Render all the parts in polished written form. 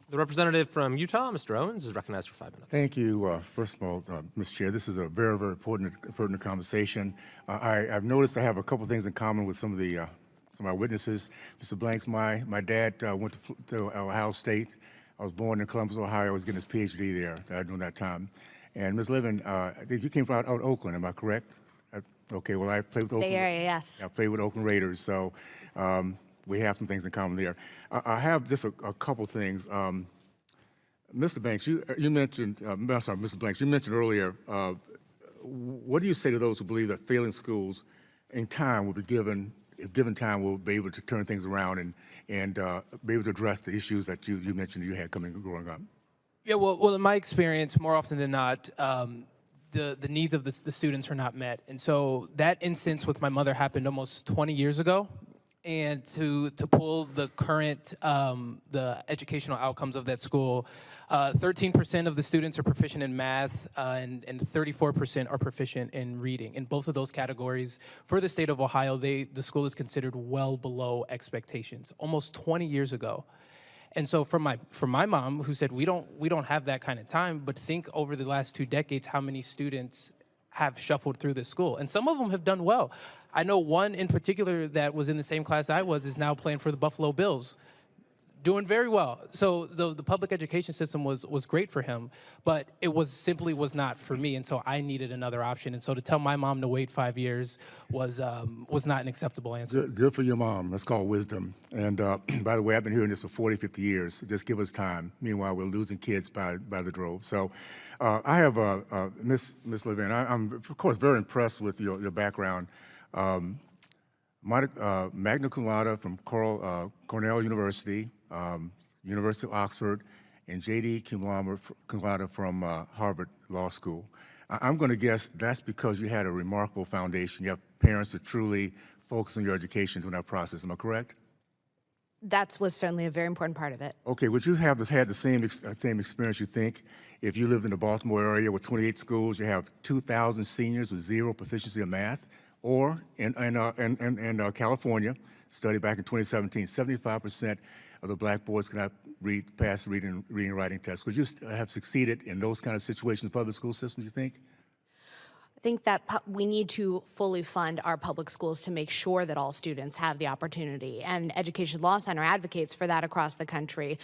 The representative from Utah, Mr. Owens, is recognized for 5 minutes. Thank you. First of all, Mr. Chair, this is a very, very important conversation. I've noticed I have a couple things in common with some of my witnesses. Mr. Blanks, my dad went to Ohio State. I was born in Columbus, Ohio. I was getting his PhD there during that time. And Ms. Livin, I think you came from out of Oakland, am I correct? Okay, well, I played with Oakland. Bay Area, yes. I played with Oakland Raiders, so we have some things in common there. I have just a couple things. Mr. Banks, you mentioned, sorry, Mr. Blanks, you mentioned earlier, what do you say to those who believe that failing schools in time will be given, if given time, will be able to turn things around and be able to address the issues that you mentioned you had growing up? Yeah, well, in my experience, more often than not, the needs of the students are not met. And so that instance with my mother happened almost 20 years ago. And to pull the current, the educational outcomes of that school, 13% of the students are proficient in math and 34% are proficient in reading. In both of those categories, for the state of Ohio, the school is considered well below expectations, almost 20 years ago. And so for my mom, who said we don't have that kind of time, but think over the last 2 decades how many students have shuffled through this school, and some of them have done well. I know one in particular that was in the same class I was is now playing for the Buffalo Bills, doing very well. So the public education system was great for him, but it simply was not for me, and so I needed another option. And so to tell my mom to wait 5 years was not an acceptable answer. Good for your mom. That's called wisdom. And by the way, I've been hearing this for 40, 50 years. Just give us time. Meanwhile, we're losing kids by the drove. So I have Miss Levin. I'm of course very impressed with your background. Magna cum laude from Cornell University, University of Oxford, and J.D. cum laude from Harvard Law School. I'm going to guess that's because you had a remarkable foundation. You have parents that truly focus on your education during that process. Am I correct? That was certainly a very important part of it. Okay, would you have had the same experience, you think, if you lived in the Baltimore area with 28 schools, you have 2,000 seniors with zero proficiency in math? Or in California, study back in 2017, 75% of the black boys cannot pass the reading and writing test. Could you have succeeded in those kind of situations in the public school system, do you think? I think that we need to fully fund our public schools to make sure that all students have the opportunity. And Education Law Center advocates for that across the country.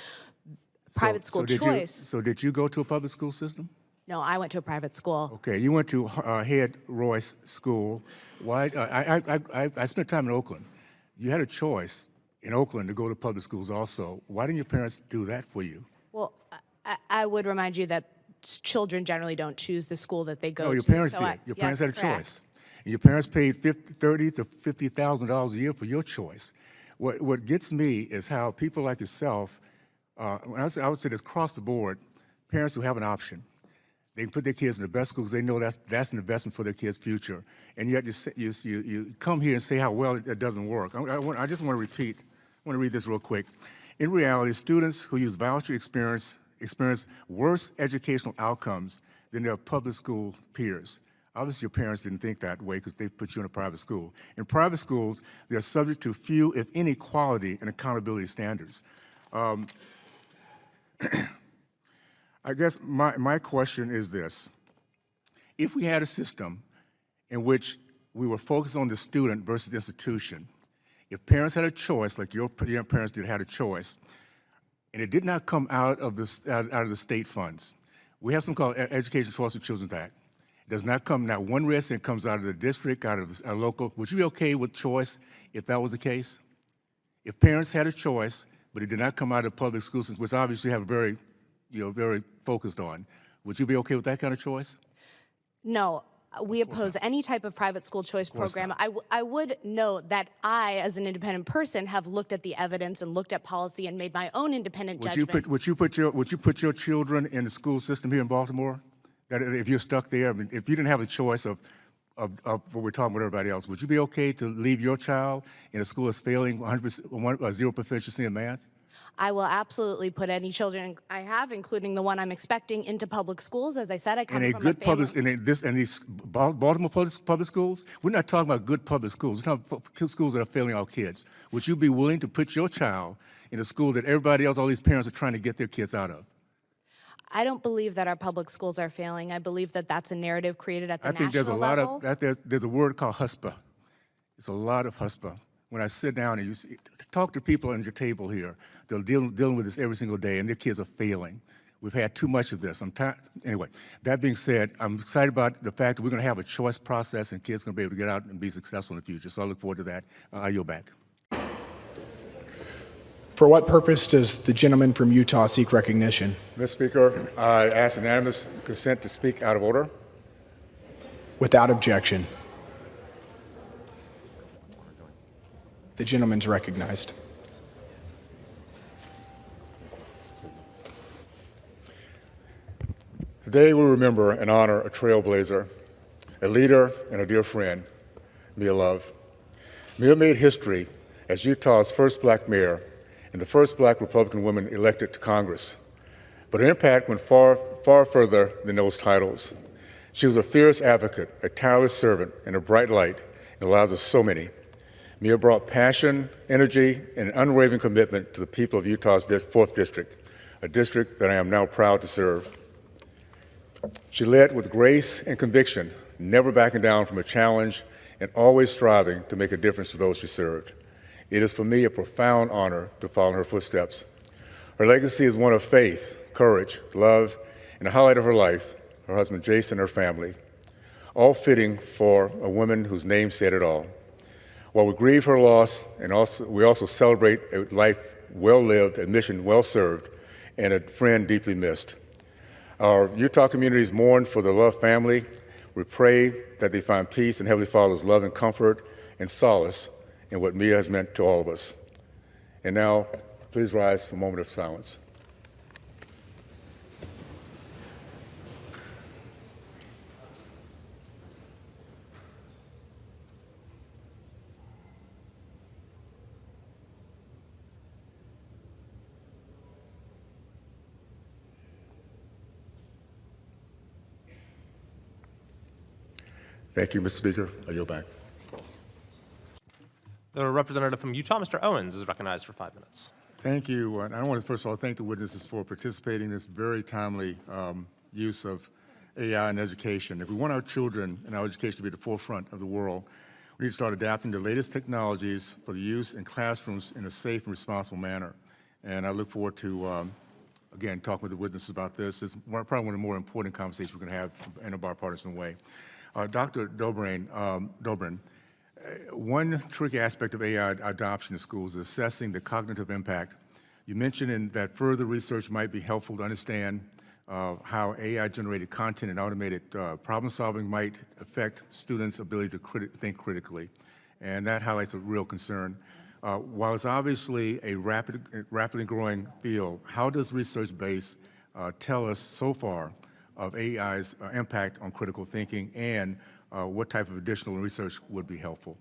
Private school choice. So did you go to a public school system? No, I went to a private school. Okay, you went to Head Royce School. Why? I spent time in Oakland. You had a choice in Oakland to go to public schools also. Why didn't your parents do that for you? Well, I would remind you that children generally don't choose the school that they go to. No, your parents did. Your parents had a choice. And your parents paid $30,000 to $50,000 a year for your choice. What gets me is how people like yourself, I would say this across the board, parents who have an option. They can put their kids in the best schools. They know that's an investment for their kids' future. And yet you come here and say how well it doesn't work. I just want to read this real quick. In reality, students who use voucher experience worse educational outcomes than their public school peers. Obviously, your parents didn't think that way because they put you in a private school. In private schools, they're subject to few, if any, quality and accountability standards. I guess my question is this. If we had a system in which we were focused on the student versus the institution, if parents had a choice, like your parents did, had a choice, and it did not come out of the state funds, we have something called Education Choice for Children's Act. It does not come, not one resident comes out of the district, out of the local. Would you be okay with choice if that was the case? If parents had a choice, but it did not come out of public schools, which obviously have very focused on. Would you be okay with that kind of choice? No, we oppose any type of private school choice program. I would note that I, as an independent person, have looked at the evidence and looked at policy and made my own independent judgment. Would you put your children in the school system here in Baltimore? That if you're stuck there, I mean, if you didn't have a choice of what we're talking about everybody else, would you be okay to leave your child in a school that's failing 100%, zero proficiency in math? I will absolutely put any children I have, including the one I'm expecting, into public schools. As I said, I come And a from good a family. public, and these Baltimore public schools, we're not talking about good public schools. We're talking about schools that are failing our kids. Would you be willing to put your child in a school that everybody else, all these parents are trying to get their kids out of? I don't believe that our public schools are failing. I believe that that's a narrative created at the I think there's a national lot level. of, there's a word called huspa. It's a lot of huspa. When I sit down and talk to people on your table here, they're dealing with this every single day, and their kids are failing. We've had too much of this. I'm tired. Anyway, that being said, I'm excited about the fact that we're going to have a choice process, and kids are going to be able to get out and be successful in the future. So I look forward to that. I yield back. For what purpose does the gentleman from Utah seek recognition? Mr. Speaker, I ask unanimous consent to speak out of order. Without objection. The gentleman's recognized. Today we remember and honor a trailblazer, a leader, and a dear friend, Mia Love. Mia made history as Utah's first black mayor and the first black Republican woman elected to Congress. But her impact went far, far further than those titles. She was a fierce advocate, a tireless servant, and a bright light in the lives of so many. Mia brought passion, energy, and an unwavering commitment to the people of Utah's 4th District, a district that I am now proud to serve. She led with grace and conviction, never backing down from a challenge and always striving to make a difference to those she served. It is for me a profound honor to follow in her footsteps. Her legacy is one of faith, courage, love, and the highlight of her life, her husband Jason and her family, all fitting for a woman whose name said it all. While we grieve her loss, and we also celebrate a life well lived, a mission well served, and a friend deeply missed. Our Utah communities mourn for the Love family. We pray that they find peace in Heavenly Father's love and comfort and solace in what Mia has meant to all of us. And now, please rise for a moment of silence. Thank you, Mr. Speaker. I yield back. The representative from Utah, Mr. Owens, is recognized for 5 minutes. Thank you. And I want to first of all thank the witnesses for participating in this very timely use of AI in education. If we want our children and our education to be at the forefront of the world, we need to start adapting the latest technologies for the use in classrooms in a safe and responsible manner. And I look forward to, again, talking with the witnesses about this. It's probably one of the more important conversations we're going to have in a bipartisan way. Dr. Dobrin, one tricky aspect of AI adoption in schools is assessing the cognitive impact. You mentioned that further research might be helpful to understand how AI-generated content and automated problem solving might affect students' ability to think critically. And that highlights a real concern. While it's obviously a rapidly growing field, how does research base tell us so far of AI's impact on critical thinking, and what type of additional research would be helpful?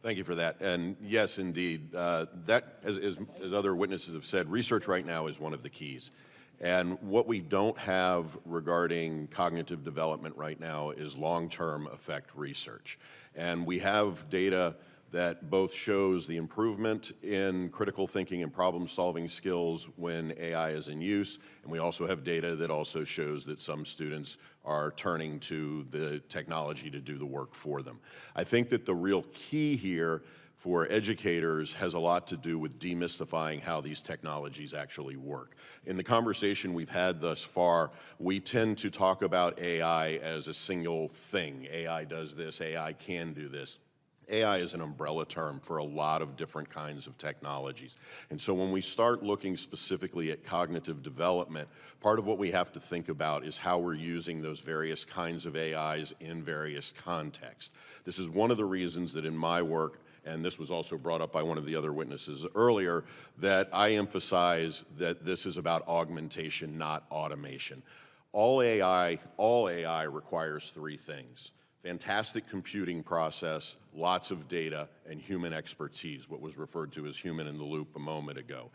Thank you for that. And yes, indeed, that, as other witnesses have said, research right now is one of the keys. And what we don't have regarding cognitive development right now is long-term effect research. And we have data that both shows the improvement in critical thinking and problem-solving skills when AI is in use, and we also have data that also shows that some students are turning to the technology to do the work for them. I think that the real key here for educators has a lot to do with demystifying how these technologies actually work. In the conversation we've had thus far, we tend to talk about AI as a single thing. AI does this, AI can do this. AI is an umbrella term for a lot of different kinds of technologies. And so when we start looking specifically at cognitive development, part of what we have to think about is how we're using those various kinds of AIs in various contexts. This is one of the reasons that in my work, and this was also brought up by one of the other witnesses earlier, that I emphasize that this is about augmentation, not automation. All AI requires three things: fantastic computing process, lots of data, and human expertise, what was referred to as human in the loop a moment ago.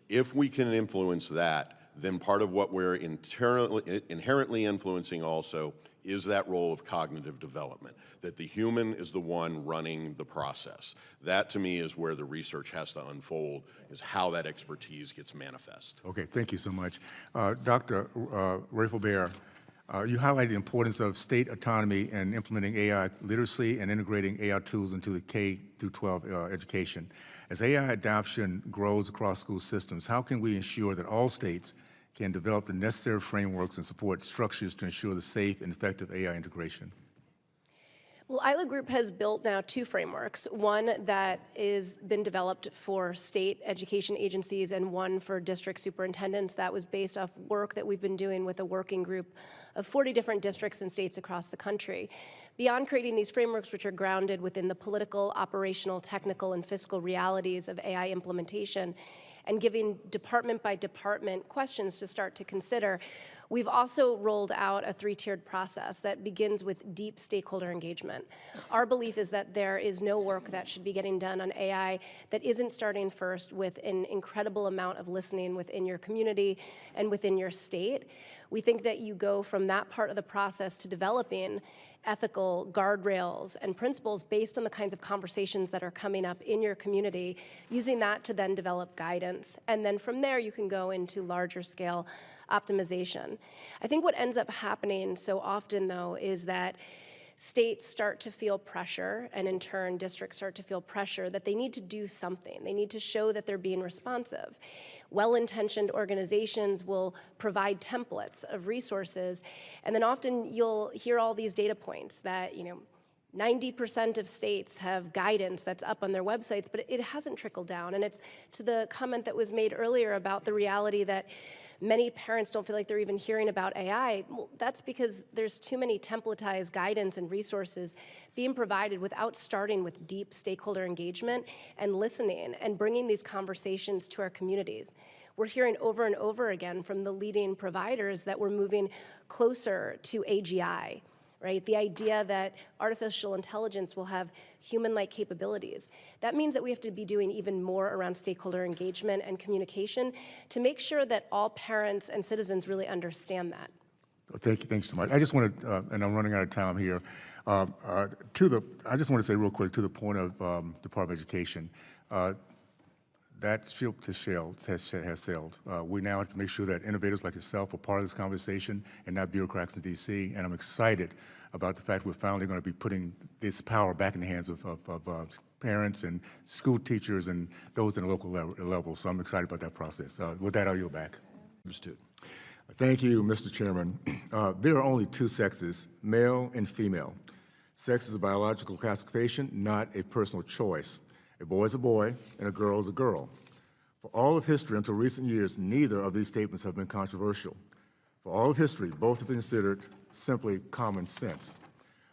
If we can influence that, then part of what we're inherently influencing also is that role of cognitive development, that the human is the one running the process. That, to me, is where the research has to unfold, is how that expertise gets manifest. Okay, thank you so much. Dr. Rafelbear, you highlighted the importance of state autonomy in implementing AI literacy and integrating AI tools into the K through 12 education. As AI adoption grows across school systems, how can we ensure that all states can develop the necessary frameworks and support structures to ensure the safe and effective AI integration? Well, ILA Group has built now 2 frameworks, one that is been developed for state education agencies and one for district superintendents. That was based off work that we've been doing with a working group of 40 different districts and states across the country. Beyond creating these frameworks, which are grounded within the political, operational, technical, and fiscal realities of AI implementation, and giving department by department questions to start to consider, we've also rolled out a 3-tiered process that begins with deep stakeholder engagement. Our belief is that there is no work that should be getting done on AI that isn't starting first with an incredible amount of listening within your community and within your state. We think that you go from that part of the process to developing ethical guardrails and principles based on the kinds of conversations that are coming up in your community, using that to then develop guidance. And then from there, you can go into larger scale optimization. I think what ends up happening so often, though, is that states start to feel pressure, and in turn, districts start to feel pressure that they need to do something. They need to show that they're being responsive. Well-intentioned organizations will provide templates of resources, and then often you'll hear all these data points that, 90% of states have guidance that's up on their websites, but it hasn't trickled down. And it's to the comment that was made earlier about the reality that many parents don't feel like they're even hearing about AI. Well, that's because there's too many templatized guidance and resources being provided without starting with deep stakeholder engagement and listening and bringing these conversations to our communities. We're hearing over and over again from the leading providers that we're moving closer to AGI. Right? The idea that artificial intelligence will have human-like capabilities. That means that we have to be doing even more around stakeholder engagement and communication to make sure that all parents and citizens really understand that. Thank you so much. I just want to, and I'm running out of time here, I just want to say real quick to the point of Department of Education, that ship has sailed. We now have to make sure that innovators like yourself are part of this conversation and not bureaucrats in D.C. And I'm excited about the fact we're finally going to be putting this power back in the hands of parents and school teachers and those in the local level. So I'm excited about that process. With that, I'll yield back. Understood. Thank you, Mr. Chairman. There are only 2 sexes, male and female. Sex is a biological classification, not a personal choice. A boy is a boy, and a girl is a girl. For all of history until recent years, neither of these statements have been controversial. For all of history, both have been considered simply common sense.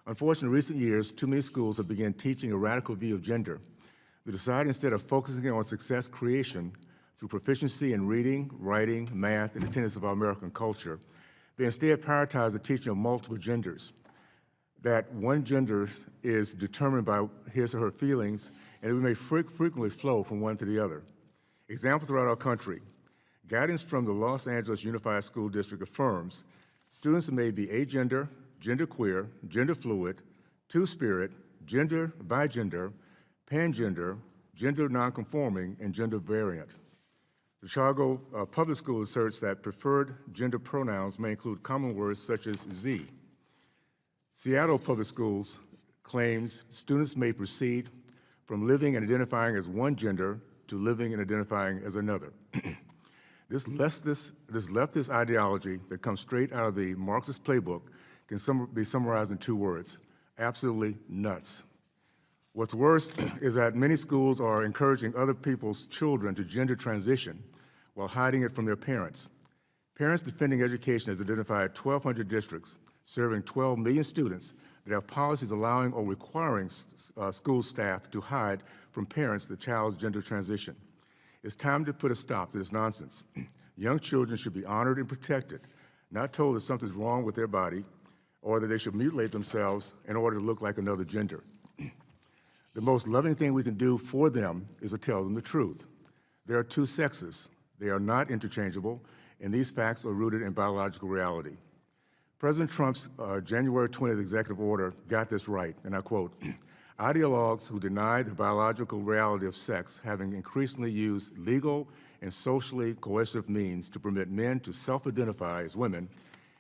Unfortunately, in recent years, too many schools have begun teaching a radical view of gender. They decide instead of focusing on success creation through proficiency in reading, writing, math, and the tenets of our American culture, they instead prioritize the teaching of multiple genders. That one gender is determined by his or her feelings, and we may frequently flow from one to the other. Examples throughout our country. Guidance from the Los Angeles Unified School District affirms students may be agender, genderqueer, gender fluid, two-spirit, gender bigender, pangender, gender nonconforming, and gender variant. The Chicago Public School asserts that preferred gender pronouns may include common words such as Z. Seattle Public Schools claims students may proceed from living and identifying as one gender to living and identifying as another. This leftist ideology that comes straight out of the Marxist playbook can be summarized in 2 words: absolutely nuts. What's worse is that many schools are encouraging other people's children to gender transition while hiding it from their parents. Parents Defending Education has identified 1,200 districts serving 12 million students that have policies allowing or requiring school staff to hide from parents the child's gender transition. It's time to put a stop to this nonsense. Young children should be honored and protected, not told that something's wrong with their body or that they should mutilate themselves in order to look like another gender. The most loving thing we can do for them is to tell them the truth. There are 2 sexes. They are not interchangeable, and these facts are rooted in biological reality. President Trump's January 20th executive order got this right, and I quote, "Ideologues who deny the biological reality of sex, having increasingly used legal and socially coercive means to permit men to self-identify as women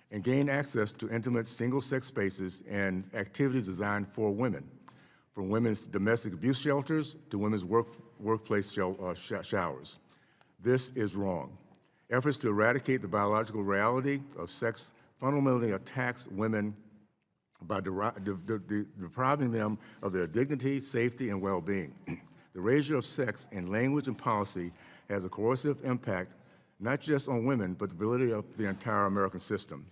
and gain access to intimate single-sex spaces and activities designed for women, from women's domestic abuse shelters to women's workplace showers. This is wrong. Efforts to eradicate the biological reality of sex fundamentally attacks women by depriving them of their dignity, safety, and well-being. The erasure of sex in language and policy has a coercive impact not just on women, but the validity of the entire American system.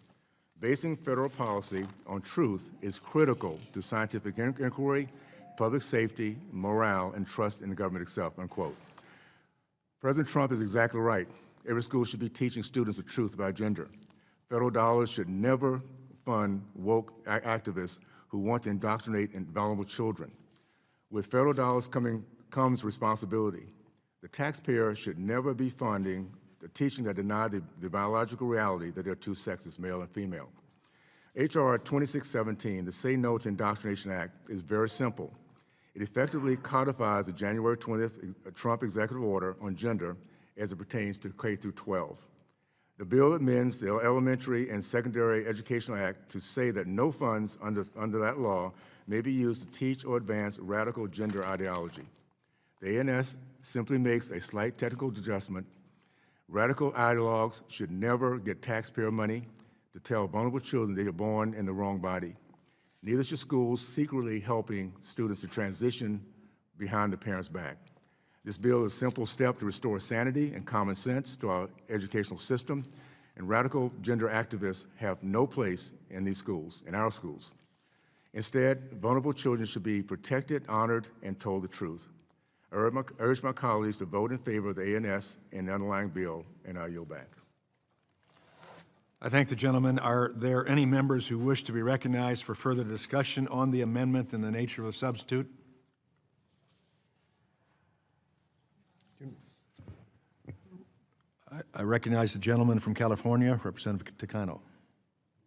Basing federal policy on truth is critical to scientific inquiry, public safety, morale, and trust in the government itself," unquote. President Trump is exactly right. Every school should be teaching students the truth about gender. Federal dollars should never fund woke activists who want to indoctrinate vulnerable children. With federal dollars comes responsibility. The taxpayer should never be funding the teaching that deny the biological reality that there are two sexes, male and female. H.R. 2617, the Say No to Indoctrination Act, is very simple. It effectively codifies the January 20th Trump executive order on gender as it pertains to K through 12. The bill amends the Elementary and Secondary Educational Act to say that no funds under that law may be used to teach or advance radical gender ideology. The ANS simply makes a slight technical adjustment. Radical ideologues should never get taxpayer money to tell vulnerable children they are born in the wrong body. Neither should schools secretly helping students to transition behind the parents' back. This bill is a simple step to restore sanity and common sense to our educational system, and radical gender activists have no place in these schools, in our schools. Instead, vulnerable children should be protected, honored, and told the truth. I urge my colleagues to vote in favor of the ANS and the underlying bill, and I yield back. I thank the gentleman. Are there any members who wish to be recognized for further discussion on the amendment and the nature of a substitute? I recognize the gentleman from California, Representative Takano.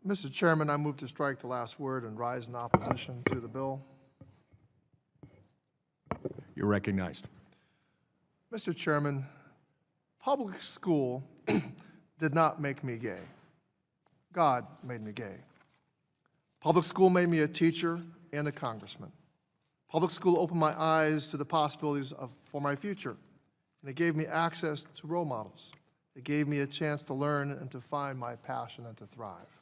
Mr. Chairman, I move to strike the last word and rise in opposition to the bill. You're recognized. Mr. Chairman, public school did not make me gay. God made me gay. Public school made me a teacher and a congressman. Public school opened my eyes to the possibilities for my future, and it gave me access to role models. It gave me a chance to learn and to find my passion and to thrive.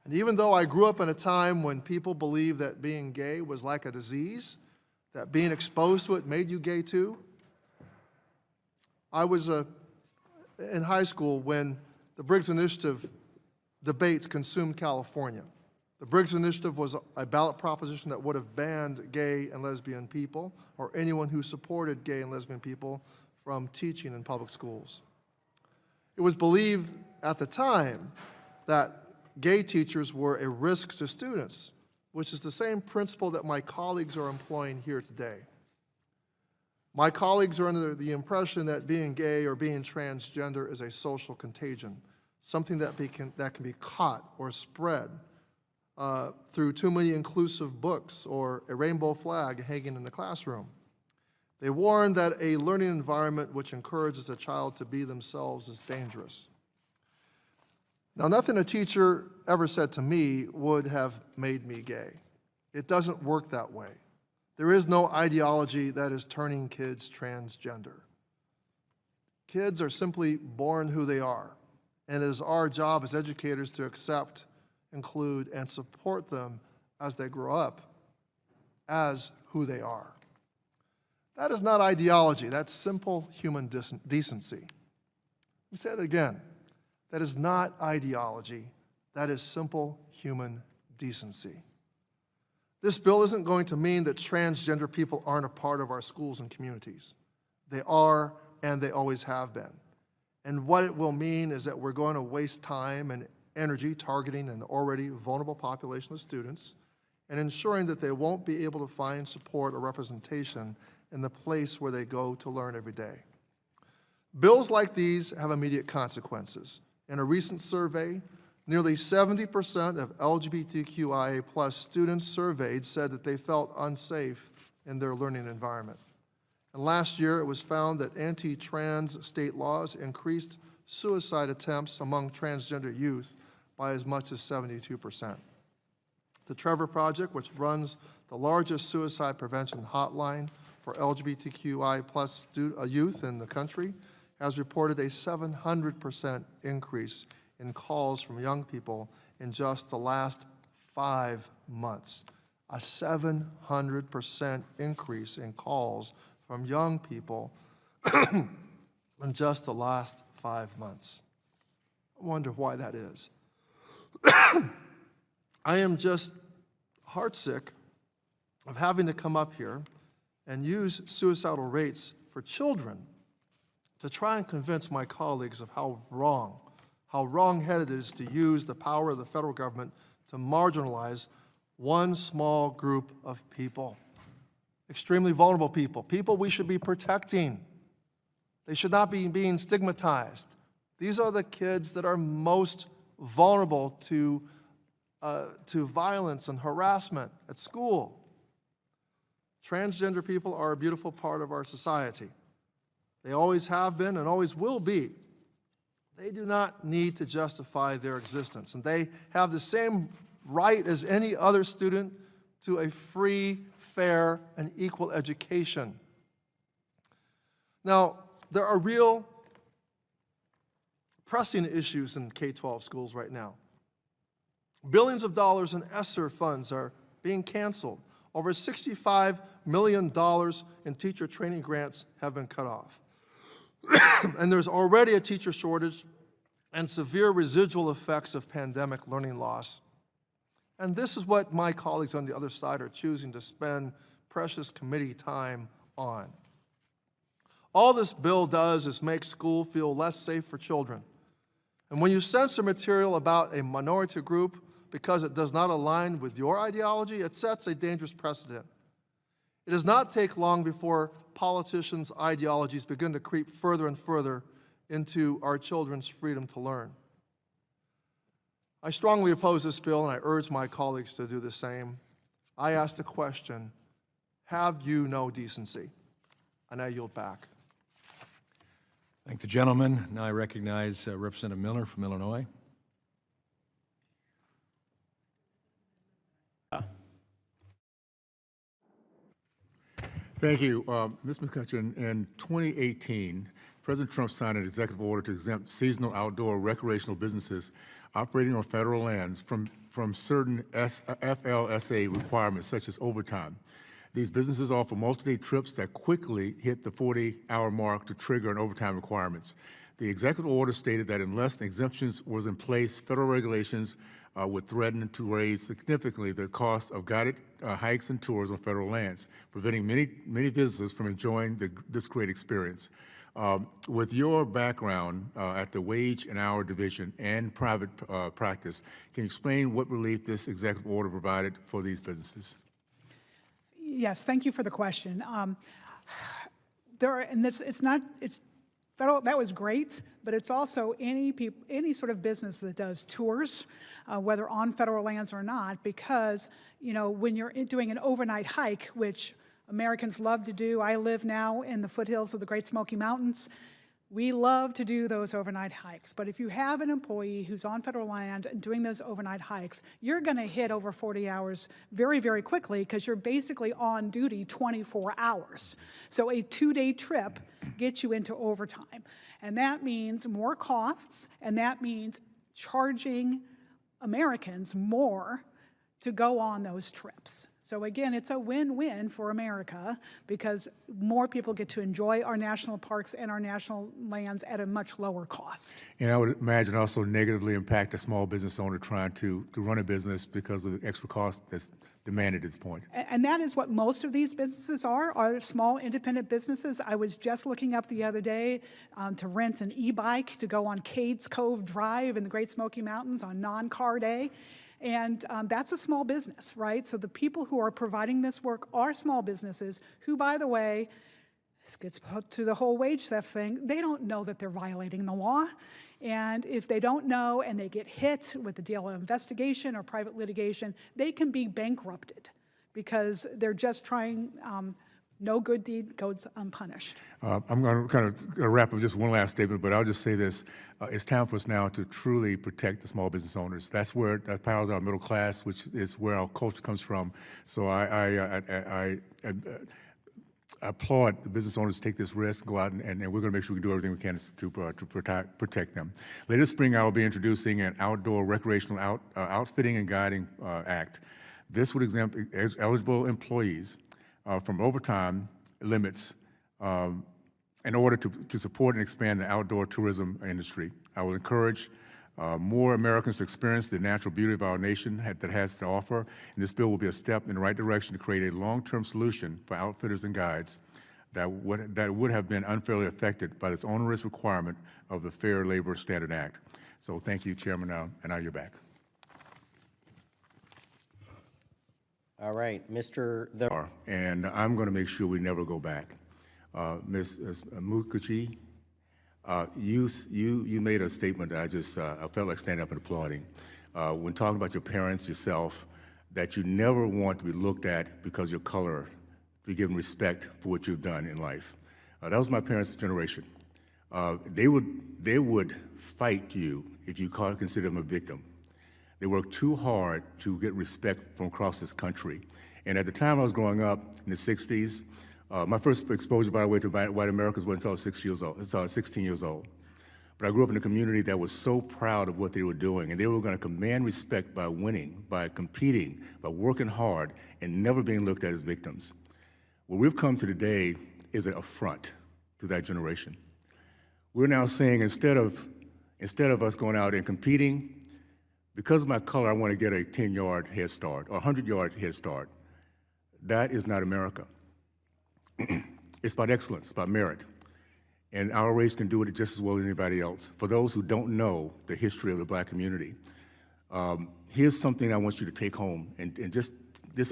And even though I grew up in a time when people believed that being gay was like a disease, that being exposed to it made you gay too, I was in high school when the Briggs Initiative debates consumed California. The Briggs Initiative was a ballot proposition that would have banned gay and lesbian people, or anyone who supported gay and lesbian people, from teaching in public schools. It was believed at the time that gay teachers were a risk to students, which is the same principle that my colleagues are employing here today. My colleagues are under the impression that being gay or being transgender is a social contagion, something that can be caught or spread through too many inclusive books or a rainbow flag hanging in the classroom. They warn that a learning environment which encourages a child to be themselves is dangerous. Now, nothing a teacher ever said to me would have made me gay. It doesn't work that way. There is no ideology that is turning kids transgender. Kids are simply born who they are, and it is our job as educators to accept, include, and support them as they grow up as who they are. That is not ideology, that's simple human decency. Let me say it again. That is not ideology, that is simple human decency. This bill isn't going to mean that transgender people aren't a part of our schools and communities. They are, and they always have been. And what it will mean is that we're going to waste time and energy targeting an already vulnerable population of students and ensuring that they won't be able to find support or representation in the place where they go to learn every day. Bills like these have immediate consequences. In a recent survey, nearly 70% of LGBTQIA+ students surveyed said that they felt unsafe in their learning environment. And last year, it was found that anti-trans state laws increased suicide attempts among transgender youth by as much as 72%. The Trevor Project, which runs the largest suicide prevention hotline for LGBTQI+ youth in the country, has reported a 700% increase in calls from young people in just the last 5 months. A 700% increase in calls from young people in just the last 5 months. I wonder why that is. I am just heartsick of having to come up here and use suicidal rates for children to try and convince my colleagues of how wrong-headed it is to use the power of the federal government to marginalize one small group of people, extremely vulnerable people, people we should be protecting. They should not be being stigmatized. These are the kids that are most vulnerable to violence and harassment at school. Transgender people are a beautiful part of our society. They always have been and always will be. They do not need to justify their existence, and they have the same right as any other student to a free, fair, and equal education. Now, there are real pressing issues in K-12 schools right now. Billions of dollars in ESSER funds are being canceled. Over $65 million in teacher training grants have been cut off. And there's already a teacher shortage and severe residual effects of pandemic learning loss. And this is what my colleagues on the other side are choosing to spend precious committee time on. All this bill does is make school feel less safe for children. And when you censor material about a minority group because it does not align with your ideology, it sets a dangerous precedent. It does not take long before politicians' ideologies begin to creep further and further into our children's freedom to learn. I strongly oppose this bill, and I urge my colleagues to do the same. I ask the question, have you no decency? And I yield back. Thank the gentleman. Now I recognize Representative Miller from Illinois. Thank you. Ms. McCutcheon, in 2018, President Trump signed an executive order to exempt seasonal outdoor recreational businesses operating on federal lands from certain FLSA requirements, such as overtime. These businesses offer multi-day trips that quickly hit the 40-hour mark to trigger an overtime requirements. The executive order stated that unless the exemptions was in place, federal regulations would threaten to raise significantly the cost of guided hikes and tours on federal lands, preventing many visitors from enjoying this great experience. With your background at the Wage and Hour Division and private practice, can you explain what relief this executive order provided for these businesses? Yes, thank you for the question. It's federal. That was great, but it's also any sort of business that does tours, whether on federal lands or not, because when you're doing an overnight hike, which Americans love to do. I live now in the foothills of the Great Smoky Mountains. We love to do those overnight hikes, but if you have an employee who's on federal land and doing those overnight hikes, you're going to hit over 40 hours very, very quickly because you're basically on duty 24 hours. So a 2-day trip gets you into overtime, and that means more costs, and that means charging Americans more to go on those trips. So again, it's a win-win for America because more people get to enjoy our national parks and our national lands at a much lower cost. And I would imagine also negatively impact a small business owner trying to run a business because of the extra cost that's demanded at this point. And that is what most of these businesses are small independent businesses. I was just looking up the other day to rent an e-bike to go on Cades Cove Drive in the Great Smoky Mountains on non-car day. And that's a small business, right? So the people who are providing this work are small businesses who, by the way, this gets to the whole wage theft thing. They don't know that they're violating the law. And if they don't know and they get hit with the deal of investigation or private litigation, they can be bankrupted because they're just trying, no good deed goes unpunished. I'm going to kind of wrap up with just one last statement, but I'll just say this. It's time for us now to truly protect the small business owners. That powers our middle class, which is where our culture comes from. So I applaud the business owners to take this risk, go out, and we're going to make sure we do everything we can to protect them. Later this spring, I will be introducing an outdoor recreational outfitting and guiding act. This would exempt eligible employees from overtime limits in order to support and expand the outdoor tourism industry. I will encourage more Americans to experience the natural beauty of our nation that has to offer, and this bill will be a step in the right direction to create a long-term solution for outfitters and guides that would have been unfairly affected by this onerous requirement of the Fair Labor Standard Act. So thank you, Chairman, and now you're back. All right, Mr. And I'm going to make sure we never go back. Ms. Mukherjee, you made a statement that I felt like standing up and applauding. When talking about your parents, yourself, that you never want to be looked at because of your color, to be given respect for what you've done in life. That was my parents' generation. They would fight you if you consider them a victim. They worked too hard to get respect from across this country. And at the time I was growing up in the 60s, my first exposure, by the way, to white Americans wasn't until I was 16 years old. But I grew up in a community that was so proud of what they were doing, and they were going to command respect by winning, by competing, by working hard, and never being looked at as victims. What we've come to today is an affront to that generation. We're now saying instead of us going out and competing, because of my color, I want to get a 10-yard head start or a 100-yard head start. That is not America. It's about excellence, it's about merit. And our race can do it just as well as anybody else. For those who don't know the history of the black community, here's something I want you to take home and just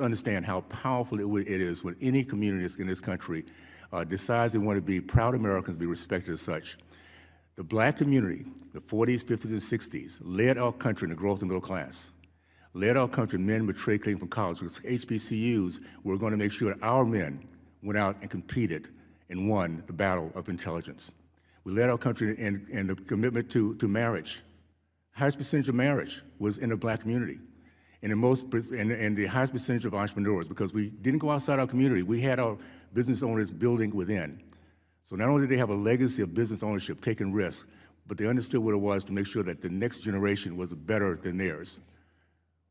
understand how powerful it is when any community in this country decides they want to be proud Americans, be respected as such. The black community, the 40s, 50s, and 60s, led our country in the growth of the middle class, led our country men matriculating from college. Because HBCUs were going to make sure that our men went out and competed and won the battle of intelligence. We led our country in the commitment to marriage. Highest percentage of marriage was in the black community. And the highest percentage of entrepreneurs, because we didn't go outside our community. We had our business owners building within. So not only did they have a legacy of business ownership, taking risks, but they understood what it was to make sure that the next generation was better than theirs.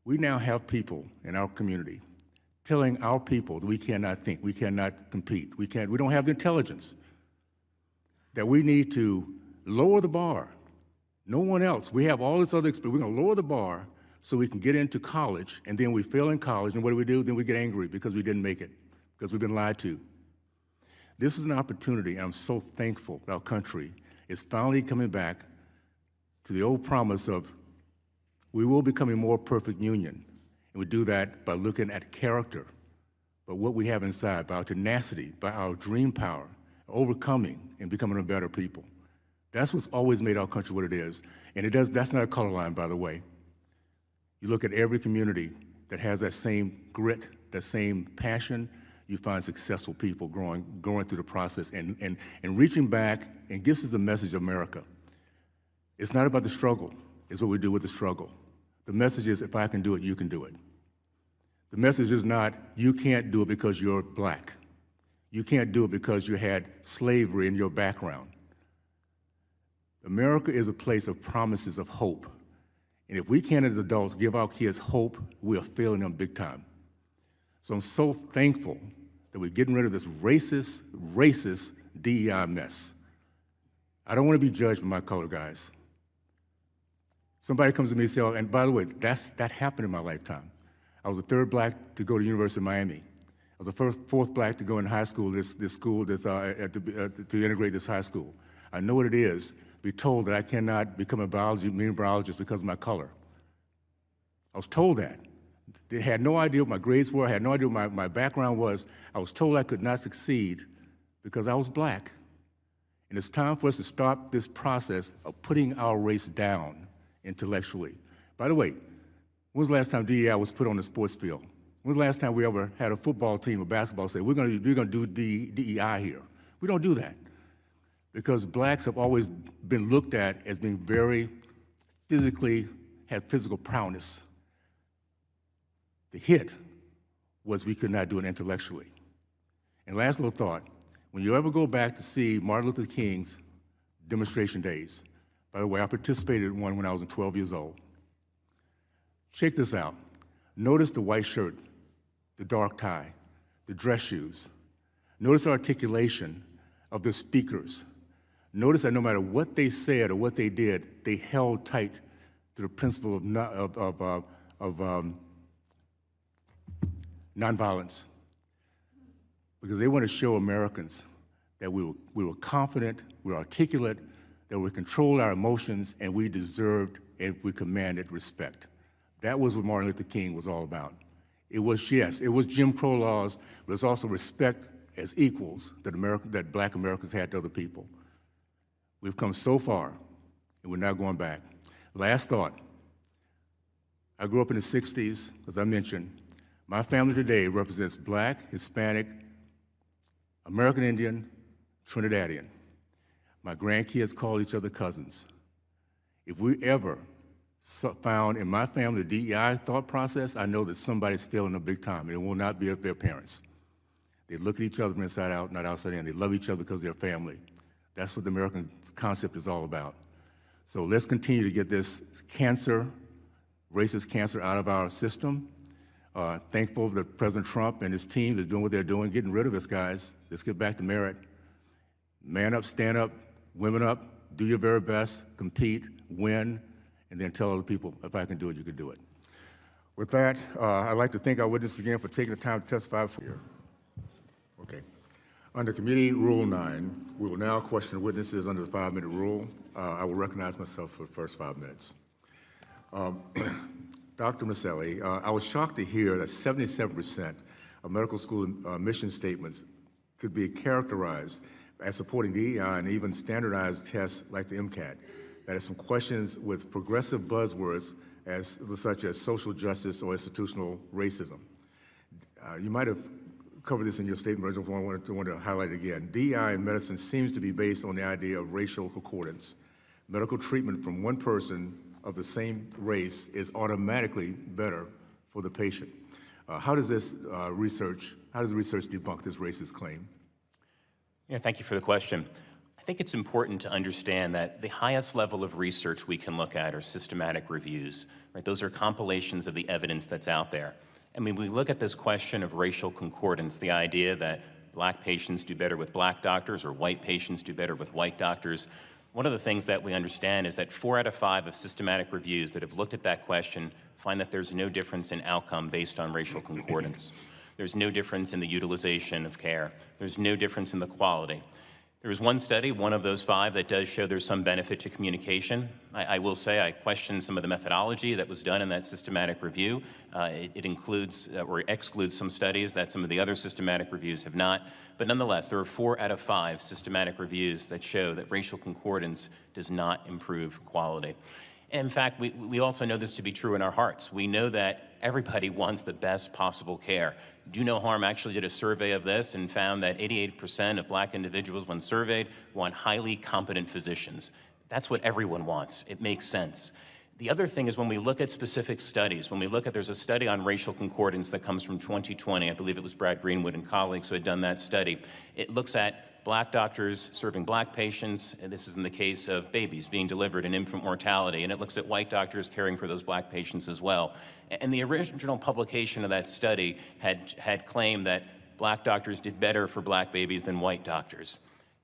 We now have people in our community telling our people that we cannot think, we cannot compete, we don't have the intelligence, that we need to lower the bar. No one else. We have all this other experience. We're going to lower the bar so we can get into college, and then we fail in college, and what do? Then we get angry because we didn't make it, because we've been lied to. This is an opportunity, and I'm so thankful that our country is finally coming back to the old promise of we will become a more perfect union. And we do that by looking at character, by what we have inside, by our tenacity, by our dream power, overcoming and becoming a better people. That's what's always made our country what it is. And that's not a color line, by the way. You look at every community that has that same grit, that same passion, you find successful people going through the process and reaching back, and this is the message of America. It's not about the struggle, it's what we do with the struggle. The message is, if I can do it, you can do it. The message is not, you can't do it because you're black. You can't do it because you had slavery in your background. America is a place of promises of hope. And if we can't, as adults, give our kids hope, we are failing them big time. So I'm so thankful that we're getting rid of this racist DEI mess. I don't want to be judged by my color, guys. Somebody comes to me and says, and by the way, that happened in my lifetime. I was the third black to go to the University of Miami. I was the fourth black to go in high school, to integrate this high school. I know what it is to be told that I cannot become a marine biologist because of my color. I was told that. They had no idea what my grades were, I had no idea what my background was. I was told I could not succeed because I was black. And it's time for us to start this process of putting our race down intellectually. By the way, when was the last time DEI was put on the sports field? When was the last time we ever had a football team or basketball say, we're gonna do DEI here? We don't do that. Because blacks have always been looked at as being very had physical prowess. The hit was we could not do it intellectually. And last little thought, when you ever go back to see Martin Luther King's demonstration days, by the way, I participated in one when I was 12 years old. Check this out. Notice the white shirt, the dark tie, the dress shoes. Notice the articulation of the speakers. Notice that no matter what they said or what they did, they held tight to the principle of nonviolence, because they want to show Americans that we were confident, we were articulate, that we controlled our emotions, and we deserved and we commanded respect. That was what Martin Luther King was all about. It was, yes, it was Jim Crow laws, but it's also respect as equals that black Americans had to other people. We've come so far, and we're not going back. Last thought. I grew up in the 60s, as I mentioned. My family today represents black, Hispanic, American Indian, Trinidadian. My grandkids call each other cousins. If we ever found in my family the DEI thought process, I know that somebody's failing them big time, and it will not be their parents. They look at each other from inside out, not outside in. They love each other because they're family. That's what the American concept is all about. So let's continue to get this cancer, racist cancer, out of our system. Thankful that President Trump and his team is doing what they're doing, getting rid of us, guys. Let's get back to merit. Man up, stand up, women up, do your very best, compete, win, and then tell other people, if I can do it, you can do it. With that, I'd like to thank our witnesses again for taking the time to testify for here. Okay. Under Committee Rule 9, we will now question witnesses under the 5-minute rule. I will recognize myself for the first 5 minutes. Dr. Maselli, I was shocked to hear that 77% of medical school mission statements could be characterized as supporting DEI and even standardized tests like the MCAT. That is some questions with progressive buzzwords such as social justice or institutional racism. You might have covered this in your statement, but I just want to highlight it again. DEI in medicine seems to be based on the idea of racial concordance. Medical treatment from one person of the same race is automatically better for the patient. How does the research debunk this racist claim? Yeah, thank you for the question. I think it's important to understand that the highest level of research we can look at are systematic reviews, right? Those are compilations of the evidence that's out there. And when we look at this question of racial concordance, the idea that black patients do better with black doctors or white patients do better with white doctors, one of the things that we understand is that 4 out of 5 of systematic reviews that have looked at that question find that there's no difference in outcome based on racial concordance. There's no difference in the utilization of care. There's no difference in the quality. There was one study, one of those 5, that does show there's some benefit to communication. I will say I questioned some of the methodology that was done in that systematic review. It includes or excludes some studies that some of the other systematic reviews have not. But nonetheless, there are 4 out of 5 systematic reviews that show that racial concordance does not improve quality. And in fact, we also know this to be true in our hearts. We know that everybody wants the best possible care. Do No Harm actually did a survey of this and found that 88% of black individuals, when surveyed, want highly competent physicians. That's what everyone wants. It makes sense. The other thing is when we look at specific studies, there's a study on racial concordance that comes from 2020. I believe it was Brad Greenwood and colleagues who had done that study. It looks at black doctors serving black patients, and this is in the case of babies being delivered and infant mortality, and it looks at white doctors caring for those black patients as well. And the original publication of that study had claimed that black doctors did better for black babies than white doctors.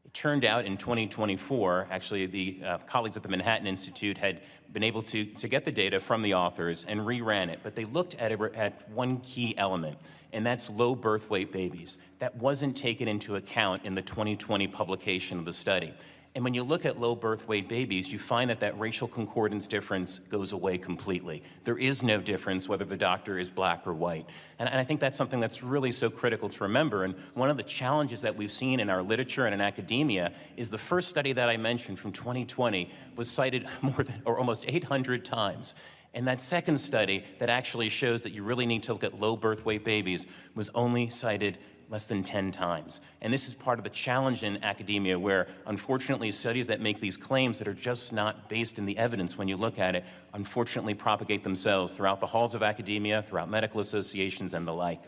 It turned out in 2024, actually the colleagues at the Manhattan Institute had been able to get the data from the authors and reran it, but they looked at one key element, and that's low birth weight babies. That wasn't taken into account in the 2020 publication of the study. And when you look at low birth weight babies, you find that that racial concordance difference goes away completely. There is no difference whether the doctor is black or white. And I think that's something that's really so critical to remember. And one of the challenges that we've seen in our literature and in academia is the first study that I mentioned from 2020 was cited more than, or almost 800 times. And that second study that actually shows that you really need to look at low birth weight babies was only cited less than 10 times. And this is part of the challenge in academia where, unfortunately, studies that make these claims that are just not based in the evidence when you look at it, unfortunately propagate themselves throughout the halls of academia, throughout medical associations, and the like.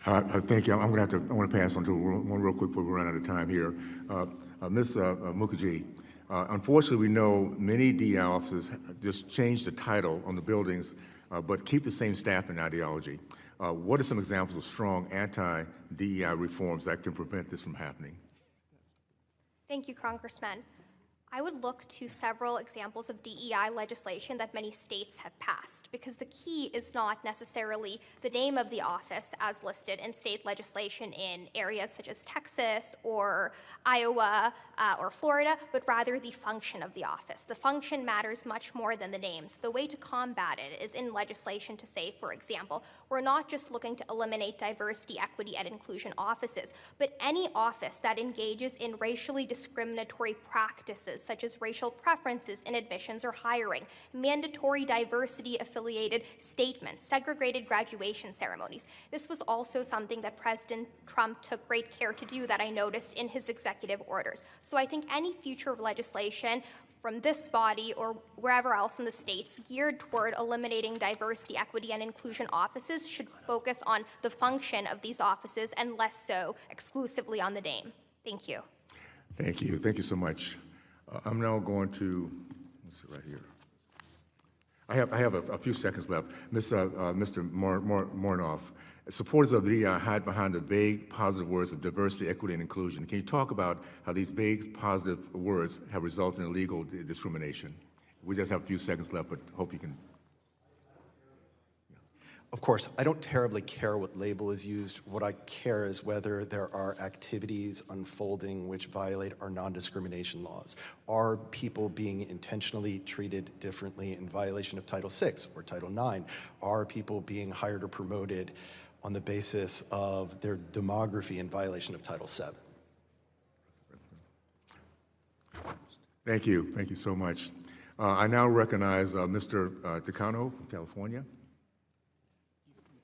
Thank you. I want to pass on to one real quick before we run out of time here. Ms. Mukherjee, unfortunately, we know many DEI offices just change the title on the buildings, but keep the same staff and ideology. What are some examples of strong anti-DEI reforms that can prevent this from happening? Thank you, Congressman. I would look to several examples of DEI legislation that many states have passed, because the key is not necessarily the name of the office as listed in state legislation in areas such as Texas or Iowa or Florida, but rather the function of the office. The function matters much more than the names. The way to combat it is in legislation to say, for example, we're not just looking to eliminate diversity, equity, and inclusion offices, but any office that engages in racially discriminatory practices such as racial preferences in admissions or hiring, mandatory diversity-affiliated statements, segregated graduation ceremonies. This was also something that President Trump took great care to do that I noticed in his executive orders. So I think any future legislation from this body or wherever else in the states geared toward eliminating diversity, equity, and inclusion offices should focus on the function of these offices and less so exclusively on the name. Thank you. Thank you. Thank you so much. I'm now going to, let's see right here. I have a few seconds left. Mr. Mornoff, supporters of the DEI hide behind the vague positive words of diversity, equity, and inclusion. Can you talk about how these vague positive words have resulted in illegal discrimination? We just have a few seconds left, but hope you can. Of course, I don't terribly care what label is used. What I care is whether there are activities unfolding which violate our non-discrimination laws. Are people being intentionally treated differently in violation of Title VI or Title IX? Are people being hired or promoted on the basis of their demography in violation of Title VII? Thank you. Thank you so much. I now recognize Mr. Decano from California.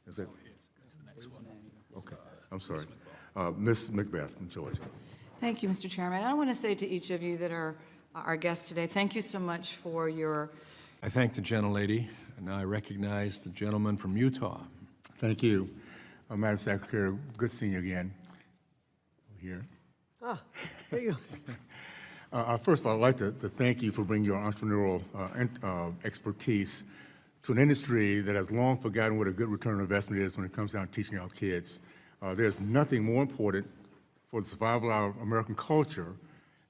Is it? Okay, I'm sorry. Ms. Macbeth from Georgia. Thank you, Mr. Chairman. I want to say to each of you that are our guests today, thank you so much for your... I thank the gentlelady, and now I recognize the gentleman from Utah. Thank you. Madam Secretary, good seeing you again. Here. Ah, there you go. First of all, I'd like to thank you for bringing your entrepreneurial expertise to an industry that has long forgotten what a good return on investment is when it comes down to teaching our kids. There's nothing more important for the survival of our American culture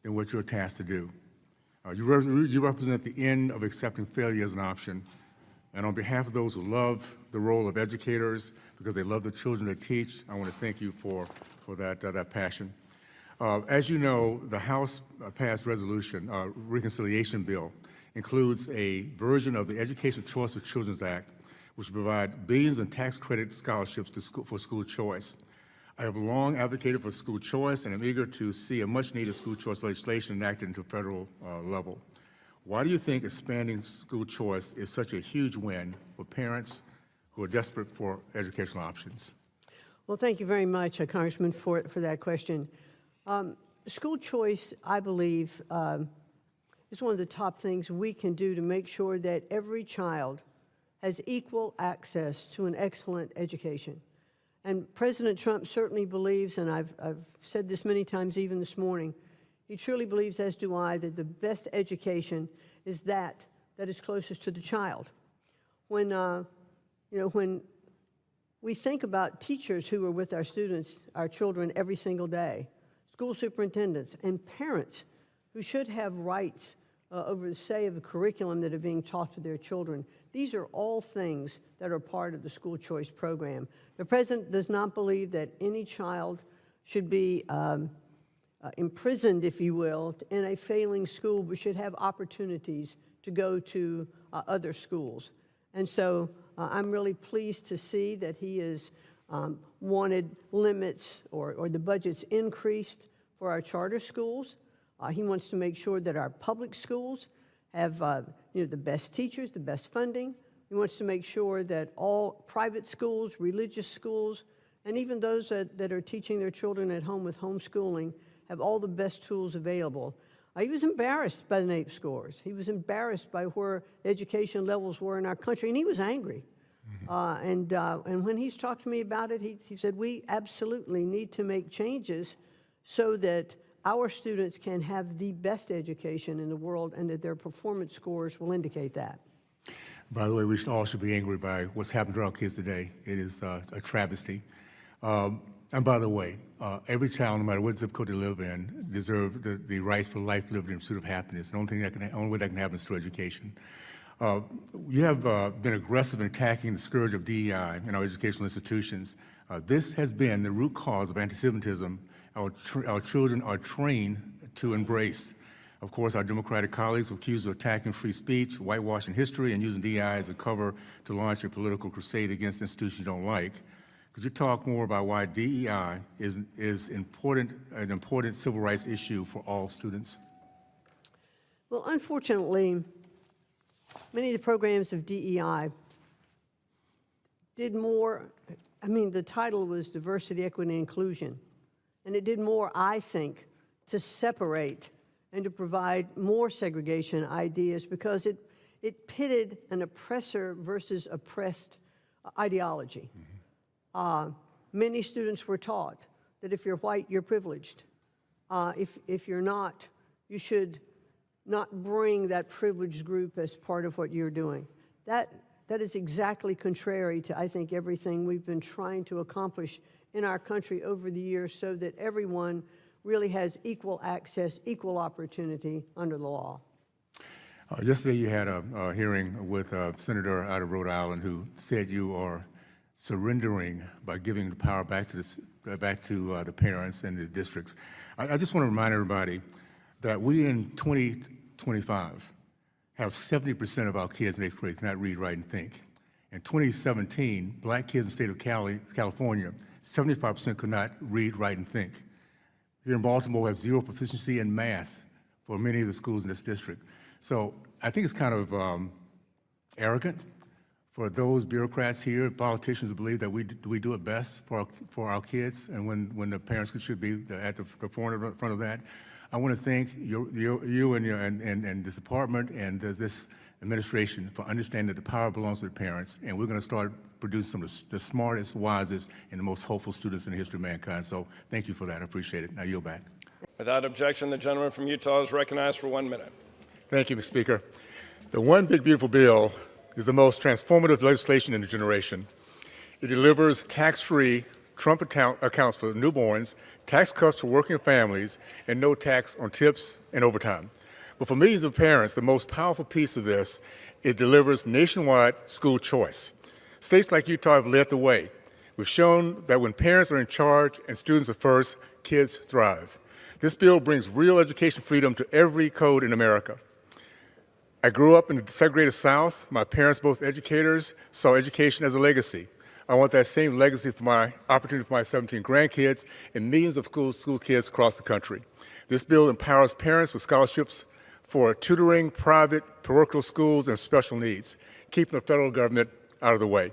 than what you're tasked to do. You represent the end of accepting failure as an option. And on behalf of those who love the role of educators because they love the children they teach, I want to thank you for that passion. As you know, the House passed resolution, reconciliation bill, includes a version of the Education Choice for Children's Act, which will provide billions in tax credit scholarships for school choice. I have long advocated for school choice and am eager to see a much-needed school choice legislation enacted into federal level. Why do you think expanding school choice is such a huge win for parents who are desperate for educational options? Well, thank you very much, Congressman, for that question. School choice, I believe, is one of the top things we can do to make sure that every child has equal access to an excellent education. And President Trump certainly believes, and I've said this many times even this morning, he truly believes, as do I, that the best education is that is closest to the child. When, when we think about teachers who are with our students, our children every single day, school superintendents and parents who should have rights over the say of the curriculum that are being taught to their children. These are all things that are part of the school choice program. The president does not believe that any child should be imprisoned, if you will, in a failing school, but should have opportunities to go to other schools. And so I'm really pleased to see that he has wanted limits or the budget's increased for our charter schools. He wants to make sure that our public schools have the best teachers, the best funding. He wants to make sure that all private schools, religious schools, and even those that are teaching their children at home with homeschooling have all the best tools available. He was embarrassed by the NAEP scores. He was embarrassed by where education levels were in our country, and he was angry. And when he's talked to me about it, he said, we absolutely need to make changes so that our students can have the best education in the world and that their performance scores will indicate that. By the way, we all should be angry by what's happened to our kids today. It is a travesty. And by the way, every child, no matter what zip code they live in, deserves the rights for life, liberty, and pursuit of happiness. The only way that can happen is through education. You have been aggressive in attacking the scourge of DEI in our educational institutions. This has been the root cause of anti-Semitism our children are trained to embrace. Of course, our Democratic colleagues are accused of attacking free speech, whitewashing history, and using DEI as a cover to launch a political crusade against institutions you don't like. Could you talk more about why DEI is an important civil rights issue for all students? Well, unfortunately, many of the programs of DEI did more, the title was Diversity, Equity, and Inclusion, and it did more, I think, to separate and to provide more segregation ideas because it pitted an oppressor versus oppressed ideology. Many students were taught that if you're white, you're privileged. If you're not, you should not bring that privileged group as part of what you're doing. That is exactly contrary to, I think, everything we've been trying to accomplish in our country over the years so that everyone really has equal access, equal opportunity under the law. Yesterday you had a hearing with a senator out of Rhode Island who said you are surrendering by giving the power back to the parents and the districts. I just want to remind everybody that we in 2025 have 70% of our kids in 8th grade cannot read, write, and think. In 2017, black kids in the state of California, 75% could not read, write, and think. Here in Baltimore, we have zero proficiency in math for many of the schools in this district. So I think it's kind of arrogant for those bureaucrats here, politicians who believe that we do it best for our kids, and when the parents should be at the front of that. I want to thank you and this department and this administration for understanding that the power belongs to the parents, and we're going to start producing some of the smartest, wisest, and the most hopeful students in the history of mankind. So thank you for that. I appreciate it. Now yield back. Without objection, the gentleman from Utah is recognized for 1 minute. Thank you, Mr. Speaker. The One Big Beautiful Bill is the most transformative legislation in a generation. It delivers tax-free Trump accounts for newborns, tax cuts for working families, and no tax on tips and overtime. But for millions of parents, the most powerful piece of this, it delivers nationwide school choice. States like Utah have led the way. We've shown that when parents are in charge and students are first, kids thrive. This bill brings real education freedom to every code in America. I grew up in the segregated South. My parents, both educators, saw education as a legacy. I want that same legacy for my opportunity for my 17 grandkids and millions of school kids across the country. This bill empowers parents with scholarships for tutoring, private, parochial schools, and special needs, keeping the federal government out of the way.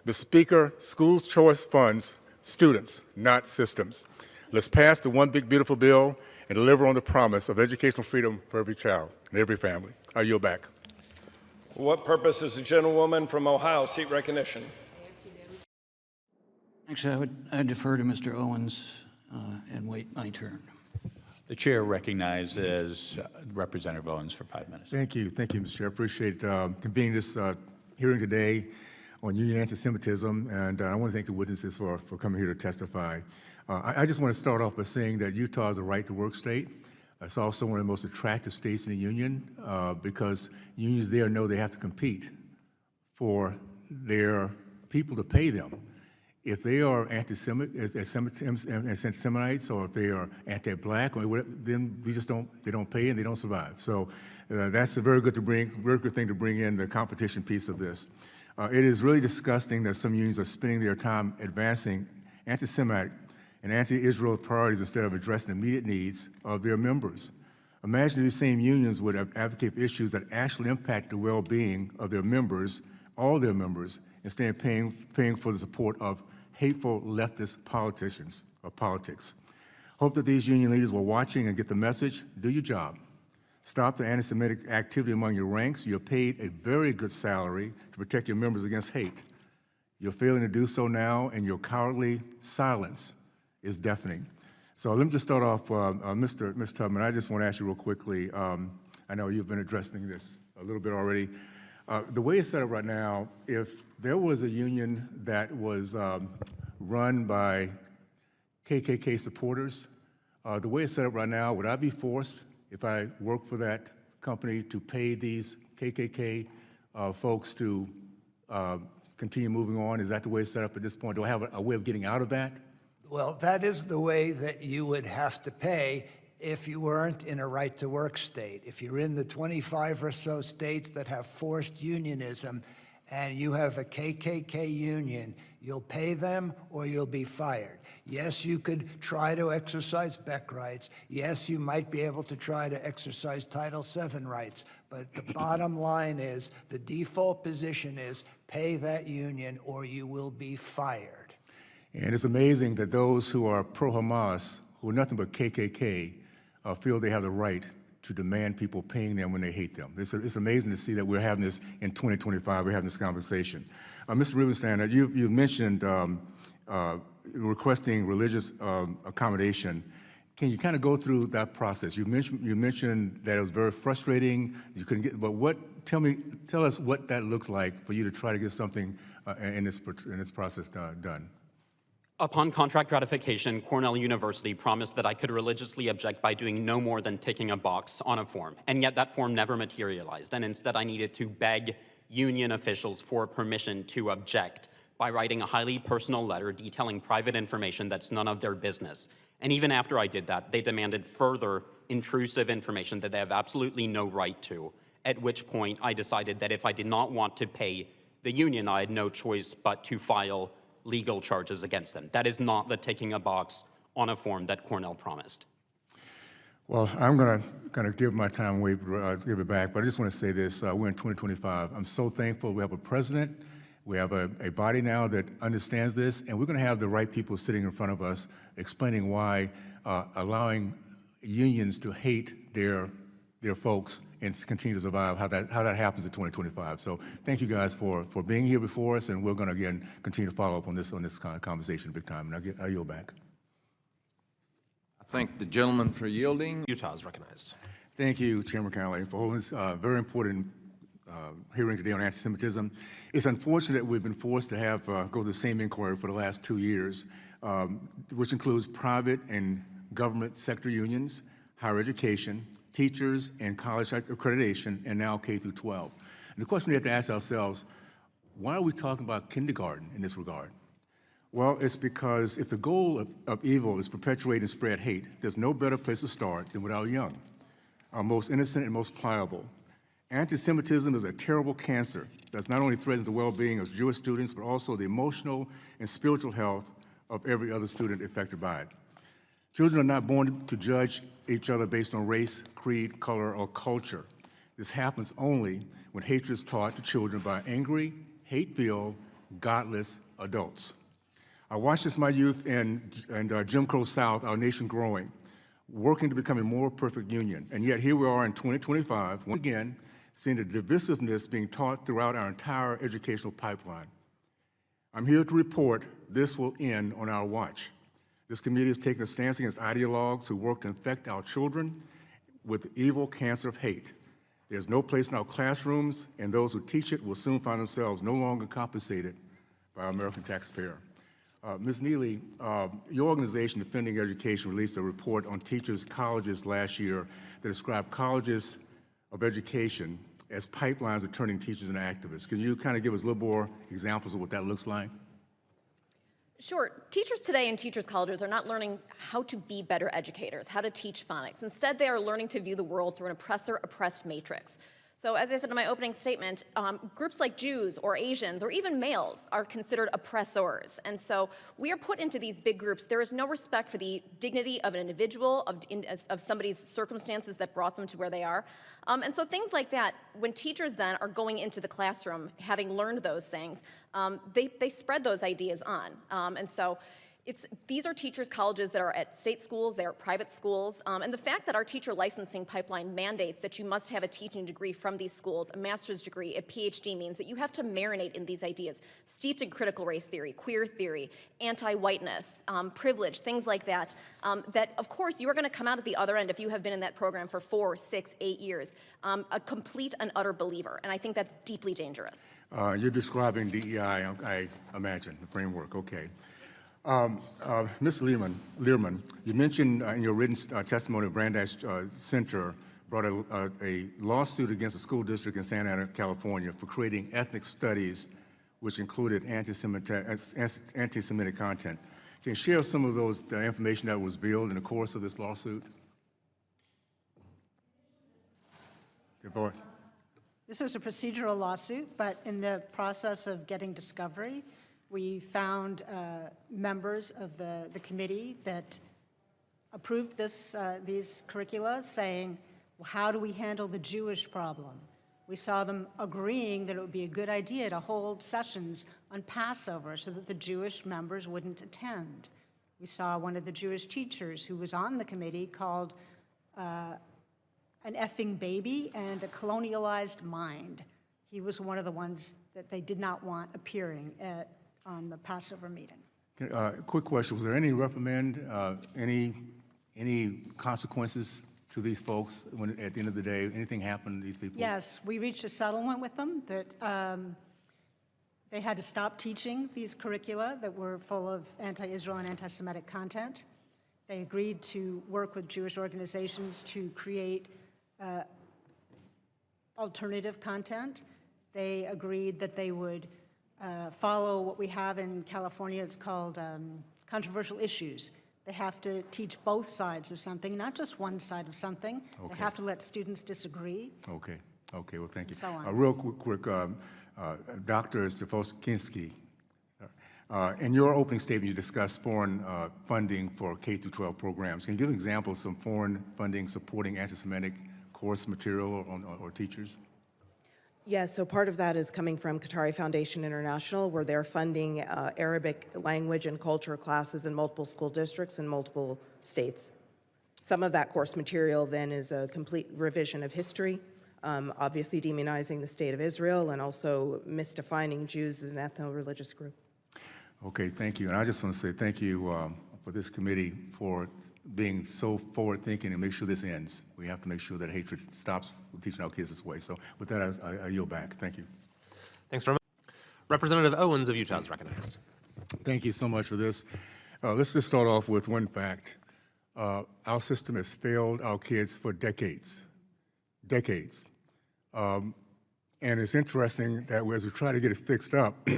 Mr. Speaker, school choice funds students, not systems. Let's pass the One Big Beautiful Bill and deliver on the promise of educational freedom for every child and every family. I yield back. For what purpose is the gentlewoman from Ohio seek recognition? Actually, I'd defer to Mr. Owens and wait my turn. The chair recognizes Representative Owens for 5 minutes. Thank you, Mr. Chair. I appreciate convening this hearing today on union anti-Semitism, and I want to thank the witnesses for coming here to testify. I just want to start off by saying that Utah is a right-to-work state. It's also one of the most attractive states in the union because unions there know they have to compete for their people to pay them. if they are anti-Semites, or if they are anti-black, or whatever, then they don't pay and they don't survive. So that's a very good thing to bring in the competition piece of this. It is really disgusting that some unions are spending their time advancing anti-Semitic and anti-Israel priorities instead of addressing the immediate needs of their members. Imagine if these same unions would advocate for issues that actually impact the well-being of their members, all their members, instead of paying for the support of hateful leftist politicians or politics. Hope that these union leaders were watching and get the message. Do your job. Stop the anti-Semitic activity among your ranks. You're paid a very good salary to protect your members against hate. You're failing to do so now, and your cowardly silence is deafening. So let me just start off, Mr. Tubman, I just want to ask you real quickly, I know you've been addressing this a little bit already. The way it's set up right now, if there was a union that was run by KKK supporters, the way it's set up right now, would I be forced, if I work for that company, to pay these KKK folks to continue moving on? Is that the way it's set up at this point? Do I have a way of getting out of that? Well, that is the way that you would have to pay if you weren't in a right-to-work state. If you're in the 25 or so states that have forced unionism and you have a KKK union, you'll pay them or you'll be fired. Yes, you could try to exercise Beck rights. Yes, you might be able to try to exercise Title VII rights. But the bottom line is, the default position is pay that union or you will be fired. And it's amazing that those who are pro-Hamas, who are nothing but KKK, feel they have the right to demand people paying them when they hate them. It's amazing to see that we're having this in 2025, we're having this conversation. Mr. Rubenstein, you mentioned requesting religious accommodation. Can you kind of go through that process? You mentioned that it was very frustrating, you couldn't get, but tell us what that looked like for you to try to get something in this process done. Upon contract ratification, Cornell University promised that I could religiously object by doing no more than ticking a box on a form, and yet that form never materialized, and instead I needed to beg union officials for permission to object by writing a highly personal letter detailing private information that's none of their business. And even after I did that, they demanded further intrusive information that they have absolutely no right to, at which point I decided that if I did not want to pay the union, I had no choice but to file legal charges against them. That is not the ticking a box on a form that Cornell promised. Well, I'm going to give my time away, give it back, but I just want to say this. We're in 2025. I'm so thankful we have a president, we have a body now that understands this, and we're going to have the right people sitting in front of us explaining why allowing unions to hate their folks and continue to survive, how that happens in 2025. So thank you guys for being here before us, and we're going to, again, continue to follow up on this kind of conversation big time. And I yield back. I thank the gentleman for yielding. Utah is recognized. Thank you, Chairman Connolly, for holding this very important hearing today on anti-Semitism. It's unfortunate we've been forced to have go the same inquiry for the last 2 years, which includes private and government sector unions, higher education, teachers, and college accreditation, and now K through 12. And the question we have to ask ourselves, why are we talking about kindergarten in this regard? Well, it's because if the goal of evil is perpetuate and spread hate, there's no better place to start than with our young, our most innocent and most pliable. Anti-Semitism is a terrible cancer that not only threatens the well-being of Jewish students, but also the emotional and spiritual health of every other student affected by it. Children are not born to judge each other based on race, creed, color, or culture. This happens only when hatred is taught to children by angry, hate-filled, godless adults. I watched this in my youth and Jim Crow South, our nation growing, working to become a more perfect union. And yet here we are in 2025, once again, seeing the divisiveness being taught throughout our entire educational pipeline. I'm here to report this will end on our watch. This committee is taking a stance against ideologues who work to infect our children with the evil cancer of hate. There's no place in our classrooms, and those who teach it will soon find themselves no longer compensated by our American taxpayer. Ms. Neely, your organization, Defending Education, released a report on teachers' colleges last year that described colleges of education as pipelines of turning teachers into activists. Can you kind of give us a little more examples of what that looks like? Sure. Teachers today in teachers' colleges are not learning how to be better educators, how to teach phonics. Instead, they are learning to view the world through an oppressor-oppressed matrix. So as I said in my opening statement, groups like Jews or Asians or even males are considered oppressors. And so we are put into these big groups. There is no respect for the dignity of an individual, of somebody's circumstances that brought them to where they are. And so things like that, when teachers then are going into the classroom, having learned those things, they spread those ideas on. And so these are teachers' colleges that are at state schools, they're at private schools, and the fact that our teacher licensing pipeline mandates that you must have a teaching degree from these schools, a master's degree, a PhD, means that you have to marinate in these ideas, steeped in critical race theory, queer theory, anti-whiteness, privilege, things like that, that of course you are going to come out at the other end if you have been in that program for 4, 6, 8 years, a complete and utter believer, and I think that's deeply dangerous. You're describing DEI, I imagine, the framework, okay. Ms. Learman, you mentioned in your written testimony, Brandeis Center brought a lawsuit against a school district in Santa Ana, California for creating ethnic studies which included anti-Semitic content. Can you share some of the information that was revealed in the course of this lawsuit? Divorce. This was a procedural lawsuit, but in the process of getting discovery, we found members of the committee that approved these curricula saying, well, how do we handle the Jewish problem? We saw them agreeing that it would be a good idea to hold sessions on Passover so that the Jewish members wouldn't attend. We saw one of the Jewish teachers who was on the committee called an effing baby and a colonialized mind. He was one of the ones that they did not want appearing on the Passover meeting. Quick question, was there any reprimand, any consequences to these folks when at the end of the day, anything happened to these people? Yes, we reached a settlement with them that they had to stop teaching these curricula that were full of anti-Israel and anti-Semitic content. They agreed to work with Jewish organizations to create alternative content. They agreed that they would follow what we have in California. It's called controversial issues. They have to teach both sides of something, not just one side of something. Okay. They have to let students disagree. Okay, well, thank you. And so on. Real quick, Dr. Stefanski, in your opening statement, you discussed foreign funding for K-12 programs. Can you give an example of some foreign funding supporting anti-Semitic course material or teachers? Yes, so part of that is coming from Qatari Foundation International, where they're funding Arabic language and culture classes in multiple school districts in multiple states. Some of that course material then is a complete revision of history, obviously demonizing the state of Israel and also misdefining Jews as an ethno-religious group. Okay, thank you. And I just want to say thank you for this committee for being so forward-thinking and make sure this ends. We have to make sure that hatred stops from teaching our kids this way. So with that, I yield back. Thank you. Thanks very much. Representative Owens of Utah is recognized. Thank you so much for this. Let's just start off with one fact. Our system has failed our kids for decades. And it's interesting that as we try to get it fixed up,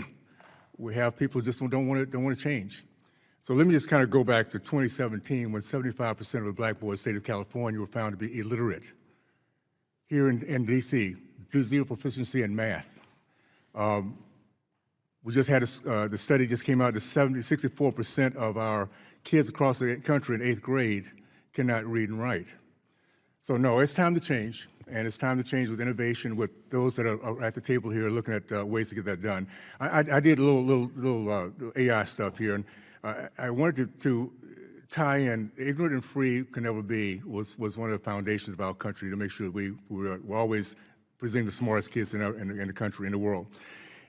we have people just don't want to change. So let me just kind of go back to 2017 when 75% of the black boys in the state of California were found to be illiterate. Here in D.C., zero proficiency in math. We just had the study just came out that 64% of our kids across the country in 8th grade cannot read and write. So no, it's time to change, and it's time to change with innovation with those that are at the table here looking at ways to get that done. I did a little AI stuff here, and I wanted to tie in ignorant and free can never be was one of the foundations of our country to make sure that we're always presenting the smartest kids in the country, in the world.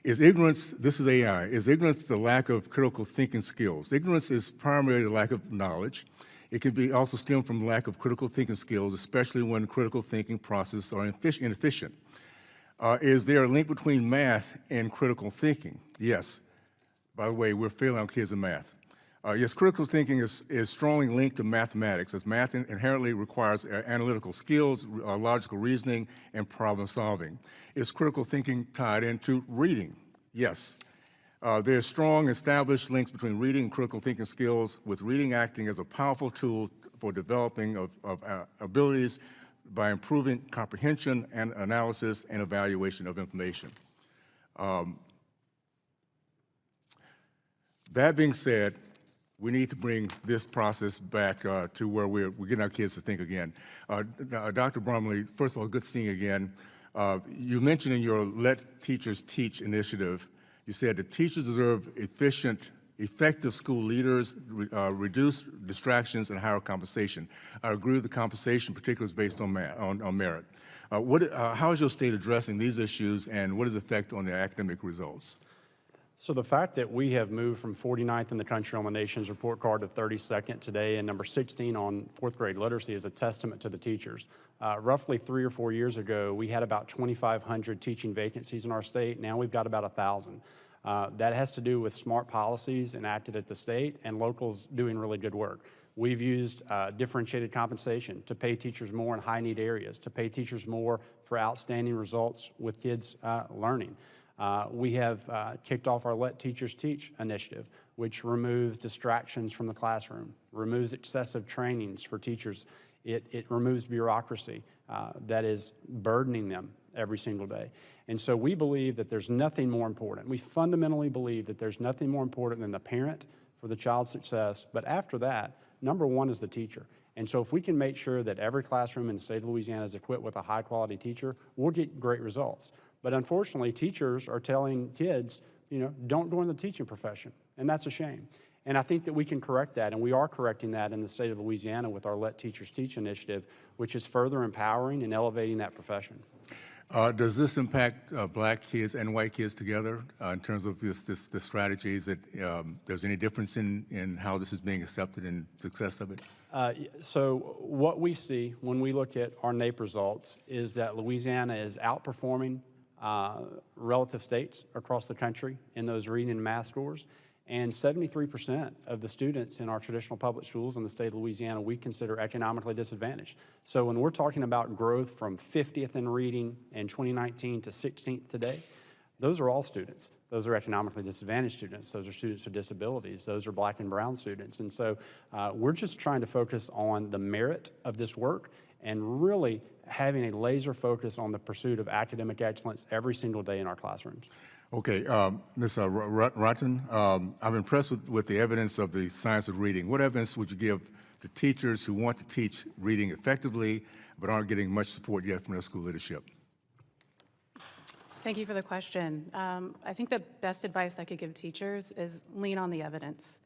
Is ignorance, this is AI, is ignorance the lack of critical thinking skills? Ignorance is primarily the lack of knowledge. It can be also stem from lack of critical thinking skills, especially when critical thinking processes are inefficient. Is there a link between math and critical thinking? Yes. By the way, we're failing our kids in math. Yes, critical thinking is strongly linked to mathematics, as math inherently requires analytical skills, logical reasoning, and problem solving. Is critical thinking tied into reading? Yes. There are strong established links between reading and critical thinking skills, with reading acting as a powerful tool for developing of abilities by improving comprehension and analysis and evaluation of information. That being said, we need to bring this process back to where we're getting our kids to think again. Dr. Brumley, first of all, good seeing you again. You mentioned in your Let Teachers Teach initiative, you said that teachers deserve efficient, effective school leaders, reduce distractions, and higher compensation. I agree with the compensation, particularly is based on merit. How is your state addressing these issues, and what is the effect on their academic results? So the fact that we have moved from 49th in the country on the nation's report card to 32nd today and number 16 on fourth grade literacy is a testament to the teachers. Roughly 3 or 4 years ago, we had about 2,500 teaching vacancies in our state. Now we've got about 1,000. That has to do with smart policies enacted at the state and locals doing really good work. We've used differentiated compensation to pay teachers more in high-need areas, to pay teachers more for outstanding results with kids learning. We have kicked off our Let Teachers Teach initiative, which removes distractions from the classroom, removes excessive trainings for teachers. It removes bureaucracy that is burdening them every single day. And so we believe that there's nothing more important. We fundamentally believe that there's nothing more important than the parent for the child's success. But after that, number one is the teacher. And so if we can make sure that every classroom in the state of Louisiana is equipped with a high-quality teacher, we'll get great results. But unfortunately, teachers are telling kids, don't go in the teaching profession, and that's a shame. And I think that we can correct that, and we are correcting that in the state of Louisiana with our Let Teachers Teach initiative, which is further empowering and elevating that profession. Does this impact black kids and white kids together in terms of the strategies? That there's any difference in how this is being accepted and success of it? So what we see when we look at our NAEP results is that Louisiana is outperforming relative states across the country in those reading and math scores. And 73% of the students in our traditional public schools in the state of Louisiana we consider economically disadvantaged. So when we're talking about growth from 50th in reading in 2019 to 16th today, those are all students. Those are economically disadvantaged students. Those are students with disabilities. Those are black and brown students. And so we're just trying to focus on the merit of this work and really having a laser focus on the pursuit of academic excellence every single day in our classrooms. Okay, Ms. Rotten, I'm impressed with the evidence of the science of reading. What evidence would you give to teachers who want to teach reading effectively but aren't getting much support yet from their school leadership? Thank you for the question. I think the best advice I could give teachers is lean on the evidence.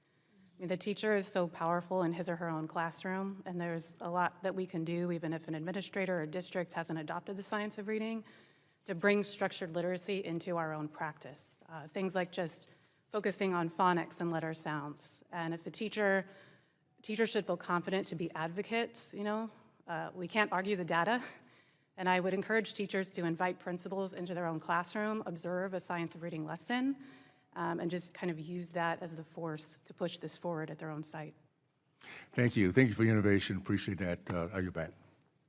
I mean, the teacher is so powerful in his or her own classroom, and there's a lot that we can do, even if an administrator or district hasn't adopted the science of reading, to bring structured literacy into our own practice. Things like just focusing on phonics and letter sounds. And if a teacher should feel confident to be advocates, we can't argue the data. And I would encourage teachers to invite principals into their own classroom, observe a science of reading lesson, and just kind of use that as the force to push this forward at their own site. Thank you. Thank you for your innovation. Appreciate that. Are you back?